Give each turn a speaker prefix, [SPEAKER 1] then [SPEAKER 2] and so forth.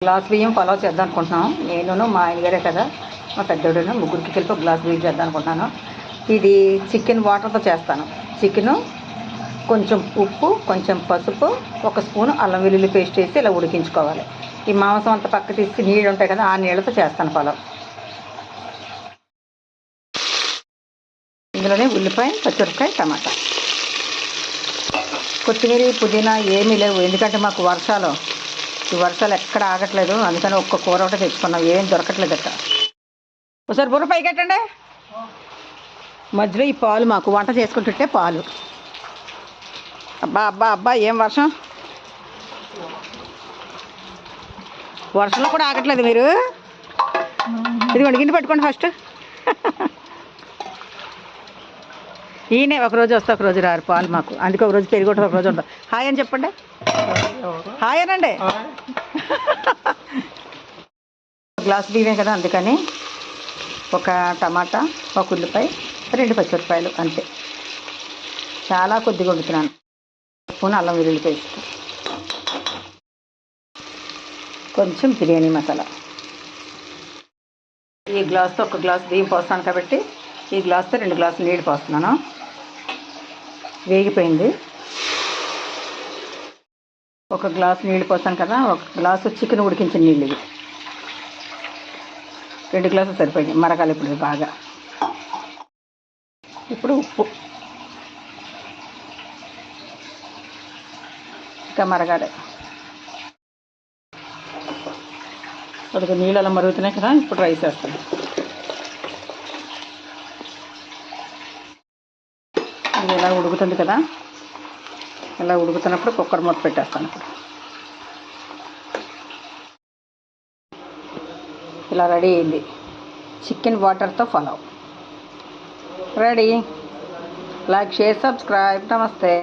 [SPEAKER 1] Glass బియ్యం పలావ్ చేద్దాం అనుకుంటున్నాం. నేను మా ఆయన గారే కదా, మా పెద్దోడును, ముగ్గురికి కలిపి ఒక గ్లాస్ బియ్యం చేద్దాం అనుకుంటున్నాను. ఇది చికెన్ వాటర్తో చేస్తాను. చికెను కొంచెం ఉప్పు, కొంచెం పసుపు, ఒక స్పూను అల్లం వెల్లుల్లి పేస్ట్ వేసి ఇలా ఉడికించుకోవాలి. ఈ మాంసం అంతా పక్క తీసి నీళ్ళు ఉంటాయి కదా, ఆ నీళ్ళతో చేస్తాను పలావ్. ఇందులోనే ఉల్లిపాయ, పచ్చిమిరపకాయ, టమాటా, కొత్తిమీర, పుదీనా ఏమీ లేవు. ఎందుకంటే మాకు ఈ వర్షాలు ఎక్కడ ఆగట్లేదు. అందుకని ఒక్క కూర ఒకటి తెచ్చుకున్నాం, ఏం దొరకట్లేదు అక్కడ. ఒకసారి బుర్ర పైకి కట్టండి. మధ్యలో ఈ పాలు మాకు వంట చేసుకుంటుంటే పాలు. అబ్బా అబ్బా అబ్బా, ఏం వర్షం! వర్షంలో కూడా ఆగట్లేదు మీరు. ఇదిగోండి, గిన్నె పట్టుకోండి ఫస్ట్. ఈయనే ఒకరోజు వస్తే ఒకరోజు రారు పాలు మాకు. అందుకే ఒకరోజు పెరిగొట్టు, ఒకరోజు ఉండదు. హాయ్ అని చెప్పండి. హాయ్ అనండి. గ్లాస్ బియ్యమే కదా, అందుకని ఒక టమాటా, ఒక ఉల్లిపాయ, 2 పచ్చిమిరపకాయలు అంతే. చాలా కొద్దిగా వండుతున్నాను. స్పూన్ అల్లం వెల్లుల్లి పేస్ట్, కొంచెం బిర్యానీ మసాలా. ఈ గ్లాస్తో ఒక గ్లాస్ బియ్యం పోస్తాను కాబట్టి ఈ గ్లాస్తో 2 గ్లాసులు నీళ్ళు పోస్తున్నాను. వేగిపోయింది. ఒక గ్లాసు నీళ్ళు పోస్తాను కదా, ఒక గ్లాసు చికెన్ ఉడికించిన నీళ్ళు ఇవి. 2 గ్లాసులు సరిపోయింది. మరగాలి ఇప్పుడు బాగా. ఇప్పుడు ఉప్పు, ఇంకా మరగాలి. కొద్దిగా నీళ్ళు అలా మరుగుతున్నాయి కదా, ఇప్పుడు రైస్ వేస్తాను. ఇది ఇలా ఉడుకుతుంది కదా, ఇలా ఉడుకుతున్నప్పుడు కుక్కర్ మూత పెట్టేస్తాను. ఇలా రెడీ అయింది చికెన్ వాటర్తో pulao. Ready. Like, share, subscribe. నమస్తే.